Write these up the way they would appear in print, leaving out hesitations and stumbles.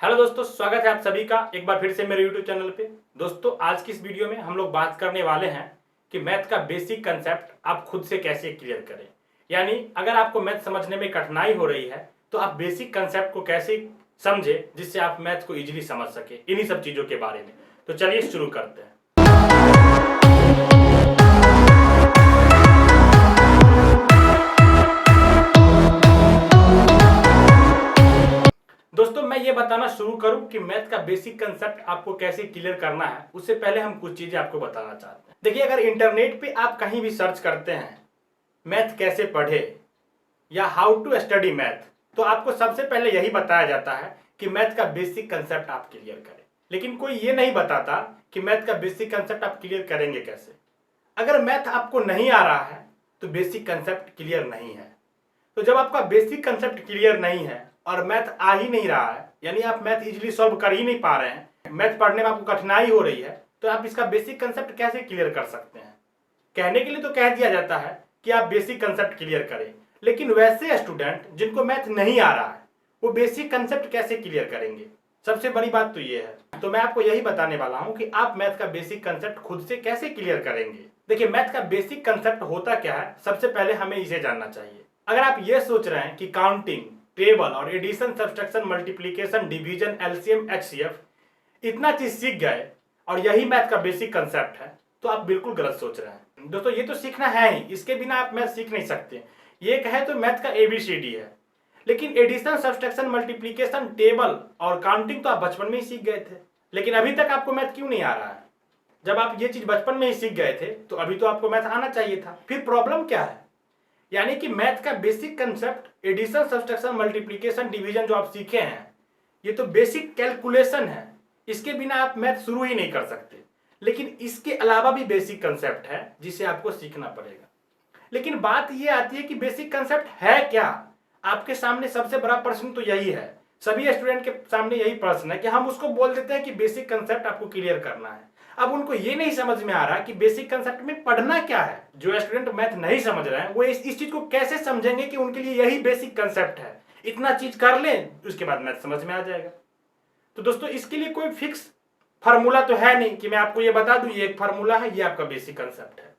Hello दोस्तों, स्वागत है आप सभी का एक बार फिर से मेरे YouTube चैनल पे। दोस्तों, आज की इस वीडियो में हम लोग बात करने वाले हैं कि मैथ का बेसिक कंसेप्ट आप खुद से कैसे क्लियर करें। यानी अगर आपको मैथ समझने में कठिनाई हो रही है तो आप बेसिक कंसेप्ट को कैसे समझे जिससे आप मैथ को इजीली समझ सके, इन्हीं सब चीज़ों के बारे में। तो चलिए शुरू करते हैं। दोस्तों, मैं ये बताना शुरू करूं कि मैथ का बेसिक कंसेप्ट आपको कैसे क्लियर करना है, उससे पहले हम कुछ चीजें आपको बताना चाहते हैं। देखिए, अगर इंटरनेट पे आप कहीं भी सर्च करते हैं मैथ कैसे पढ़े या हाउ टू स्टडी मैथ, तो आपको सबसे पहले यही बताया जाता है कि मैथ का बेसिक कंसेप्ट आप क्लियर करें। लेकिन कोई ये नहीं बताता कि मैथ का बेसिक कंसेप्ट आप क्लियर करेंगे कैसे। अगर मैथ आपको नहीं आ रहा है तो बेसिक कंसेप्ट क्लियर नहीं है। तो जब आपका बेसिक कंसेप्ट क्लियर नहीं है और मैथ आ ही नहीं रहा है, यानी आप मैथ इजीली सॉल्व कर ही नहीं पा रहे हैं, मैथ पढ़ने में आपको कठिनाई हो रही है, तो आप इसका बेसिक कंसेप्ट कैसे क्लियर कर सकते हैं। कहने के लिए तो कह दिया जाता है कि आप बेसिक कंसेप्ट क्लियर करें, लेकिन वैसे स्टूडेंट जिनको मैथ नहीं आ रहा है वो बेसिक कंसेप्ट कैसे क्लियर करेंगे। सबसे बड़ी बात तो ये है। तो मैं आपको यही बताने वाला हूं कि आप मैथ का बेसिक कंसेप्ट खुद से कैसे क्लियर करेंगे। देखिए, मैथ का बेसिक कंसेप्ट होता क्या है, सबसे पहले हमें इसे जानना चाहिए। अगर आप ये सोच रहे हैं कि काउंटिंग, टेबल और addition, subtraction, multiplication, division, LCM, HCF इतना चीज सीख गए और यही मैथ का बेसिक कंसेप्ट है, तो आप बिल्कुल गलत सोच रहे हैं। दोस्तों, ये तो सीखना है ही, इसके बिना आप मैथ सीख नहीं सकते। ये कहे तो मैथ का एबीसीडी है, लेकिन एडिशन, सब्सट्रैक्शन, मल्टीप्लिकेशन, टेबल और काउंटिंग तो आप बचपन में ही सीख गए थे। लेकिन अभी तक आपको मैथ क्यों नहीं आ रहा है? जब आप ये चीज बचपन में ही सीख गए थे तो अभी तो आपको मैथ आना चाहिए था। फिर प्रॉब्लम क्या है? यानी कि मैथ का basic concept addition, subtraction, multiplication, division जो आप सीखे हैं, ये तो बेसिक कैलकुलेशन है। इसके बिना आप मैथ शुरू ही नहीं कर सकते। लेकिन इसके अलावा भी बेसिक कंसेप्ट है जिसे आपको सीखना पड़ेगा। लेकिन बात ये आती है कि बेसिक कंसेप्ट है क्या। आपके सामने सबसे बड़ा प्रश्न तो यही है, सभी स्टूडेंट के सामने यही प्रश्न है कि हम उसको बोल देते हैं कि बेसिक कंसेप्ट आपको क्लियर करना है। अब उनको ये नहीं समझ में आ रहा कि बेसिक कंसेप्ट में पढ़ना क्या है। जो स्टूडेंट मैथ नहीं समझ रहे हैं वो इस चीज को कैसे समझेंगे कि उनके लिए यही बेसिक कंसेप्ट है। इतना चीज कर लें, उसके बाद मैथ समझ में आ जाएगा। तो दोस्तों, इसके लिए कोई फिक्स फार्मूला तो है नहीं कि मैं आपको ये बता दूं ये एक फार्मूला है, ये आपका बेसिक कंसेप्ट है।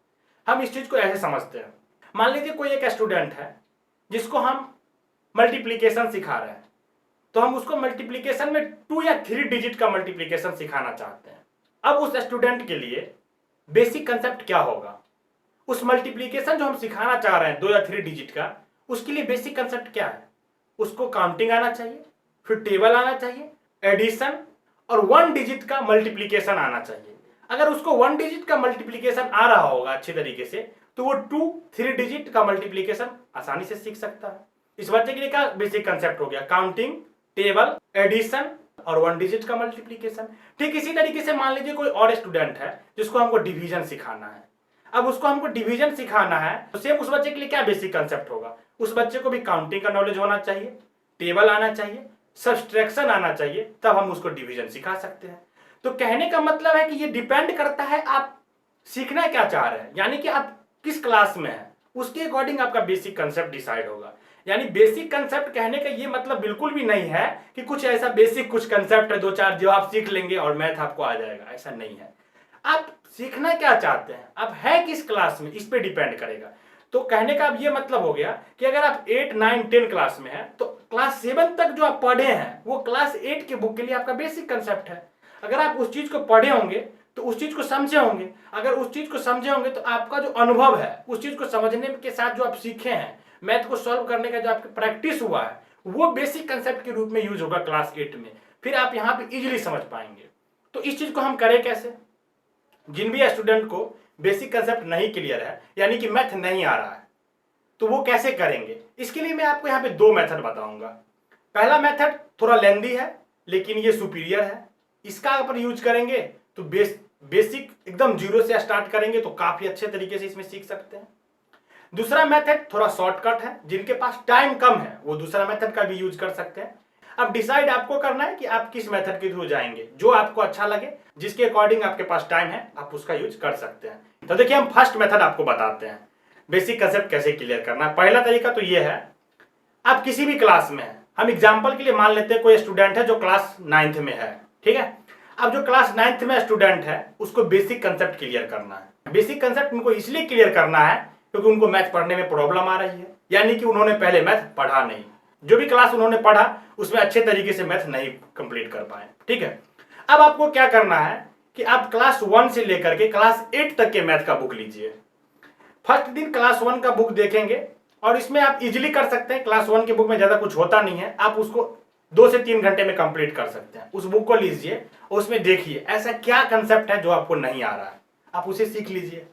हम इस चीज को ऐसे समझते हैं। मान लीजिए कोई एक स्टूडेंट है जिसको हम मल्टीप्लीकेशन सिखा रहे हैं, तो हम उसको मल्टीप्लीकेशन में 2 या 3 डिजिट का मल्टीप्लीकेशन सिखाना चाहते हैं। अब उस स्टूडेंट के लिए बेसिक कंसेप्ट क्या होगा? उस मल्टीप्लीकेशन जो हम सिखाना चाह रहे हैं 2 या 3 डिजिट का, उसके लिए बेसिक कंसेप्ट क्या है? उसको काउंटिंग आना चाहिए, फिर टेबल आना चाहिए, एडिशन और 1 डिजिट का मल्टीप्लीकेशन आना चाहिए। अगर उसको 1 डिजिट का मल्टीप्लीकेशन आ रहा होगा अच्छे तरीके से, तो वो 2-3 डिजिट का मल्टीप्लीकेशन आसानी से सीख सकता है। इस बच्चे के लिए क्या बेसिक कंसेप्ट हो गया? काउंटिंग, टेबल, एडिशन और 1 डिजिट का मल्टीप्लीकेशन। ठीक इसी तरीके से मान लीजिए कोई और स्टूडेंट है जिसको हमको डिवीजन सिखाना है। अब उसको हमको डिवीजन सिखाना है, तो सेम उस बच्चे के लिए क्या बेसिक कंसेप्ट होगा? उस बच्चे को भी काउंटिंग का नॉलेज होना चाहिए, टेबल आना चाहिए, सब्सट्रैक्शन आना चाहिए, तब हम उसको डिवीजन सिखा सकते हैं। तो कहने का मतलब है कि ये डिपेंड करता है आप सीखना क्या चाह रहे हैं, यानी कि आप किस क्लास में हैं, उसके अकॉर्डिंग आपका बेसिक कंसेप्ट डिसाइड होगा। यानी बेसिक कंसेप्ट कहने का ये मतलब बिल्कुल भी नहीं है कि कुछ ऐसा बेसिक कुछ कंसेप्ट है 2-4 जो आप सीख लेंगे और मैथ आपको आ जाएगा। ऐसा नहीं है। आप सीखना क्या चाहते हैं, आप है किस क्लास में, इस पे डिपेंड करेगा। तो कहने का अब ये मतलब हो गया कि अगर आप 8, 9, 10 क्लास में हैं, तो क्लास 7 तक जो आप पढ़े हैं वो क्लास 8 के बुक के लिए आपका बेसिक कंसेप्ट है। अगर आप उस चीज को पढ़े होंगे तो उस चीज को समझे होंगे। अगर उस चीज को समझे होंगे तो आपका जो अनुभव है उस चीज को समझने के साथ जो आप सीखे हैं, मैथ को सॉल्व करने का जो आपकी प्रैक्टिस हुआ है, वो बेसिक कंसेप्ट के रूप में यूज होगा क्लास 8 में। फिर आप यहाँ पे इजीली समझ पाएंगे। तो इस चीज को हम करें कैसे? जिन भी स्टूडेंट को बेसिक कंसेप्ट नहीं क्लियर है, यानी कि मैथ नहीं आ रहा है, तो वो कैसे करेंगे? इसके लिए मैं आपको यहाँ पे 2 मेथड बताऊंगा। पहला मेथड थोड़ा लेंदी है लेकिन ये सुपीरियर है। इसका अगर यूज करेंगे तो बेसिक एकदम जीरो से स्टार्ट करेंगे तो काफी अच्छे तरीके से इसमें सीख सकते हैं। दूसरा मेथड थोड़ा शॉर्टकट है, जिनके पास टाइम कम है वो दूसरा मेथड का भी यूज कर सकते हैं। अब डिसाइड आपको करना है कि आप किस मेथड के थ्रू जाएंगे, जो आपको अच्छा लगे, जिसके अकॉर्डिंग आपके पास टाइम है आप उसका यूज कर सकते हैं। तो देखिए, हम फर्स्ट मेथड आपको बताते हैं बेसिक कंसेप्ट कैसे क्लियर करना है। पहला तरीका तो ये है, आप किसी भी क्लास में हैं, हम एग्जाम्पल के लिए मान लेते हैं कोई स्टूडेंट है जो क्लास 9th में है, ठीक है। अब जो क्लास 9th में स्टूडेंट है उसको बेसिक कंसेप्ट क्लियर करना है। बेसिक कंसेप्ट उनको इसलिए क्लियर करना है क्योंकि उनको मैथ पढ़ने में प्रॉब्लम आ रही है, यानी कि उन्होंने पहले मैथ पढ़ा नहीं, जो भी क्लास उन्होंने पढ़ा उसमें अच्छे तरीके से मैथ नहीं कंप्लीट कर पाए, ठीक है। अब आपको क्या करना है कि आप क्लास 1 से लेकर के क्लास 8 तक के मैथ का बुक लीजिए। फर्स्ट दिन क्लास 1 का बुक देखेंगे और इसमें आप इजीली कर सकते हैं। क्लास 1 के बुक में ज्यादा कुछ होता नहीं है, आप उसको 2 से 3 घंटे में कंप्लीट कर सकते हैं। उस बुक को लीजिए, उसमें देखिए ऐसा क्या कंसेप्ट है जो आपको नहीं आ रहा है, आप उसे सीख लीजिए।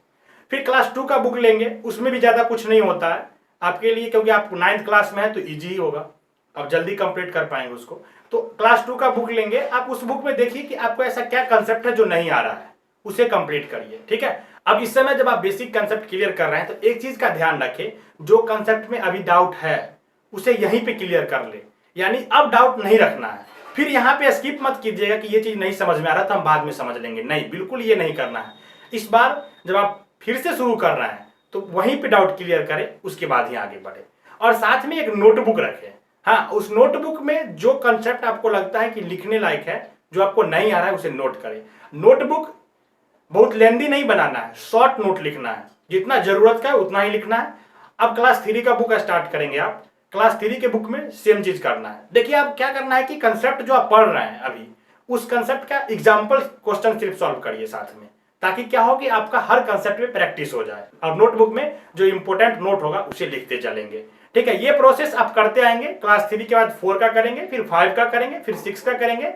फिर क्लास 2 का बुक लेंगे, उसमें भी ज्यादा कुछ नहीं होता है आपके लिए, क्योंकि आप 9th क्लास में है तो इजी ही होगा, आप जल्दी कंप्लीट कर पाएंगे उसको। तो क्लास 2 का बुक लेंगे, आप उस बुक में देखिए कि आपको ऐसा क्या कंसेप्ट है जो नहीं आ रहा है, उसे कंप्लीट करिए, ठीक है। अब इस समय जब आप बेसिक कंसेप्ट क्लियर कर रहे हैं तो एक चीज का ध्यान रखें, जो कंसेप्ट में अभी डाउट है उसे यहीं पे क्लियर कर ले, यानी अब डाउट नहीं रखना है। फिर यहाँ पे स्किप मत कीजिएगा कि ये चीज नहीं समझ में आ रहा था, हम बाद में समझ लेंगे, नहीं, बिल्कुल ये नहीं करना है। इस बार जब आप फिर से शुरू कर रहे हैं तो वहीं पे डाउट क्लियर करें, उसके बाद ही आगे बढ़े। और साथ में एक नोटबुक रखें, हाँ, उस नोटबुक में जो कंसेप्ट आपको लगता है कि लिखने लायक है, जो आपको नहीं आ रहा है, उसे नोट करें। नोटबुक बहुत लेंदी नहीं बनाना है, शॉर्ट नोट लिखना है, जितना जरूरत का है उतना ही लिखना है। अब क्लास 3 का बुक स्टार्ट करेंगे, आप क्लास 3 के बुक में सेम चीज करना है। देखिए आप क्या करना है कि कंसेप्ट जो आप पढ़ रहे हैं अभी, उस कंसेप्ट का एग्जाम्पल क्वेश्चन सिर्फ सॉल्व करिए साथ में, ताकि क्या हो कि आपका हर कंसेप्ट में प्रैक्टिस हो जाए। और नोटबुक में जो इंपॉर्टेंट नोट होगा उसे लिखते चलेंगे, ठीक है। ये प्रोसेस आप करते आएंगे। क्लास 3 के बाद 4 का करेंगे, फिर 5 का करेंगे, फिर 6 का करेंगे,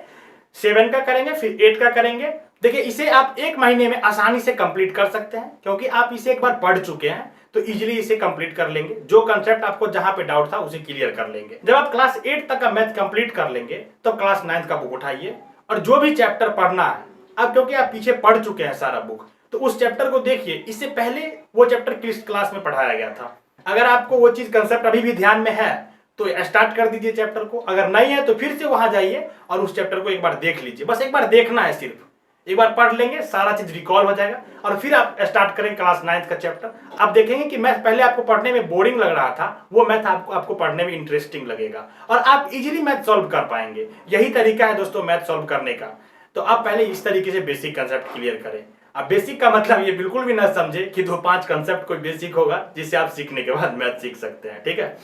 7 का करेंगे, फिर 8 का करेंगे। देखिए इसे आप 1 महीने में आसानी से कंप्लीट कर सकते हैं, क्योंकि आप इसे एक बार पढ़ चुके हैं तो इजीली इसे कंप्लीट कर लेंगे। जो कंसेप्ट आपको जहां पे डाउट था उसे क्लियर कर लेंगे। जब आप क्लास 8 तक का मैथ कंप्लीट कर लेंगे तो क्लास 9 का बुक उठाइए और जो भी चैप्टर पढ़ना है, अब क्योंकि आप पीछे पढ़ चुके हैं सारा बुक, तो उस चैप्टर को देखिए। इससे पहले वो चैप्टर किस क्लास में पढ़ाया गया था, अगर आपको वो चीज कंसेप्ट अभी भी ध्यान में है तो स्टार्ट कर दीजिए चैप्टर को, अगर नहीं है तो फिर से वहां जाइए और उस चैप्टर को एक बार देख लीजिए। बस एक बार देखना है, सिर्फ एक बार पढ़ लेंगे, सारा चीज रिकॉल हो जाएगा और फिर आप स्टार्ट करेंगे क्लास 9 का चैप्टर। आप देखेंगे कि मैथ पहले आपको पढ़ने में बोरिंग लग रहा था, वो मैथ आपको पढ़ने में इंटरेस्टिंग लगेगा और आप इजीली मैथ सॉल्व कर पाएंगे। यही तरीका है दोस्तों मैथ सॉल्व करने का। तो आप पहले इस तरीके से बेसिक कंसेप्ट क्लियर करें। अब बेसिक का मतलब ये बिल्कुल भी ना समझे कि 2-5 कंसेप्ट कोई बेसिक होगा जिससे आप सीखने के बाद मैथ सीख सकते हैं, ठीक है।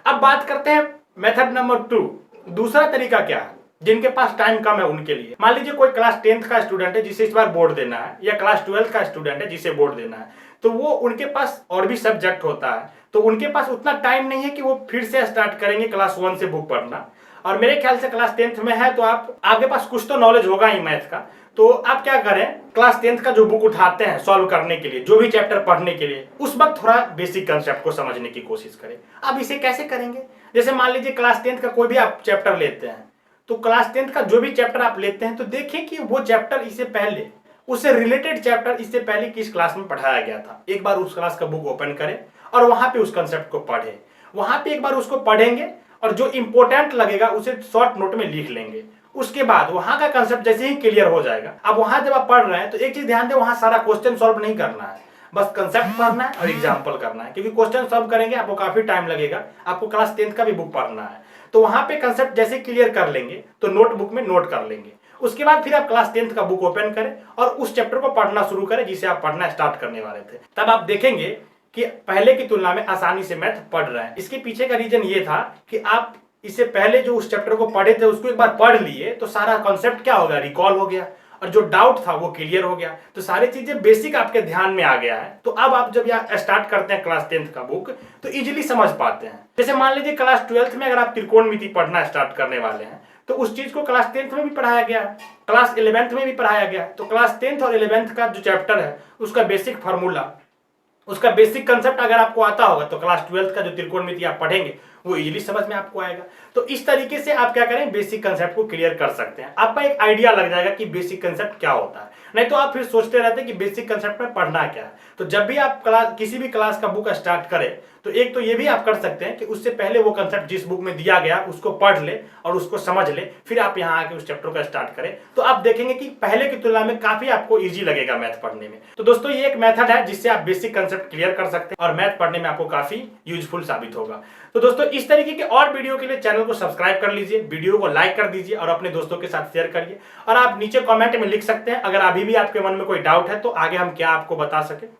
अब बात करते हैं मेथड नंबर 2, दूसरा तरीका क्या है जिनके पास टाइम कम है उनके लिए। मान लीजिए कोई क्लास 10th का स्टूडेंट है जिसे इस बार बोर्ड देना है, या क्लास 12th का स्टूडेंट है जिसे बोर्ड देना है, तो वो उनके पास और भी सब्जेक्ट होता है, तो उनके पास उतना टाइम नहीं है कि वो फिर से स्टार्ट करेंगे क्लास 1 से बुक पढ़ना। और मेरे ख्याल से क्लास 10th में है तो आपके पास कुछ तो नॉलेज होगा ही मैथ का, तो आप क्या करें, क्लास 10th का जो बुक उठाते हैं सॉल्व करने के लिए, जो भी चैप्टर पढ़ने के लिए, उस वक्त थोड़ा बेसिक कंसेप्ट को समझने की कोशिश करें। अब इसे कैसे करेंगे, जैसे मान लीजिए क्लास 10th का कोई भी आप चैप्टर लेते हैं, तो क्लास 10th का जो भी चैप्टर आप लेते हैं तो देखें कि वो चैप्टर इससे पहले, उससे रिलेटेड चैप्टर इससे पहले किस क्लास में पढ़ाया गया था। एक बार उस क्लास का बुक ओपन करें और वहां पे उस कंसेप्ट को पढ़ें। वहां पे एक बार उसको पढ़ेंगे और जो इंपॉर्टेंट लगेगा उसे शॉर्ट नोट में लिख लेंगे। उसके बाद वहां का कंसेप्ट जैसे ही क्लियर हो जाएगा, अब वहां जब आप पढ़ रहे हैं तो एक चीज ध्यान दें, वहां सारा क्वेश्चन सॉल्व नहीं करना है, बस कंसेप्ट पढ़ना है और एग्जाम्पल करना है, क्योंकि क्वेश्चन सॉल्व करेंगे आपको काफी टाइम लगेगा। आपको क्लास 10th का भी बुक पढ़ना है, तो वहां पे कंसेप्ट जैसे क्लियर कर लेंगे तो नोटबुक में नोट कर लेंगे। उसके बाद फिर आप क्लास 10th का बुक ओपन करें और उस चैप्टर को पढ़ना शुरू करें जिसे आप पढ़ना स्टार्ट करने वाले थे। तब आप देखेंगे कि पहले की तुलना में आसानी से मैथ पढ़ रहे हैं। इसके पीछे का रीजन ये था कि आप इससे पहले जो उस चैप्टर को पढ़े थे उसको एक बार पढ़ लिए, तो सारा कॉन्सेप्ट क्या हो गया, रिकॉल हो गया, और जो डाउट था वो क्लियर हो गया, तो सारी चीजें बेसिक आपके ध्यान में आ गया है। तो अब आप जब यहाँ स्टार्ट करते हैं क्लास 10th का बुक तो इजीली समझ पाते हैं। जैसे मान लीजिए क्लास 12th में अगर आप त्रिकोणमिति पढ़ना स्टार्ट करने वाले हैं तो उस चीज को क्लास 10th में भी पढ़ाया गया है, क्लास 11th में भी पढ़ाया गया है। तो क्लास 10th और 11th का जो चैप्टर है उसका बेसिक फार्मूला, उसका बेसिक कंसेप्ट अगर आपको आता होगा तो क्लास 12th का जो त्रिकोणमिति आप पढ़ेंगे वो इजीली समझ में आपको आएगा। तो इस तरीके से आप क्या करें, बेसिक कंसेप्ट को क्लियर कर सकते हैं। आपका एक आइडिया लग जाएगा कि बेसिक कंसेप्ट क्या होता है। नहीं तो आप फिर सोचते रहते हैं कि बेसिक कंसेप्ट में पढ़ना क्या है। तो जब भी आप किसी भी क्लास का बुक स्टार्ट करें तो एक तो ये भी आप कर सकते हैं कि उससे पहले वो कंसेप्ट जिस बुक में दिया गया उसको पढ़ ले और उसको समझ ले, फिर आप यहाँ आके उस चैप्टर का स्टार्ट करें, तो आप देखेंगे कि पहले की तुलना में काफी आपको ईजी लगेगा मैथ पढ़ने में। तो दोस्तों ये एक मेथड है जिससे आप बेसिक कंसेप्ट क्लियर कर सकते हैं और मैथ पढ़ने में आपको काफी यूजफुल साबित होगा। तो दोस्तों इस तरीके के और वीडियो के लिए चैनल को सब्सक्राइब कर लीजिए, वीडियो को लाइक कर दीजिए और अपने दोस्तों के साथ शेयर करिए। और आप नीचे कमेंट में लिख सकते हैं अगर अभी भी आपके मन में कोई डाउट है तो आगे हम क्या आपको बता सके।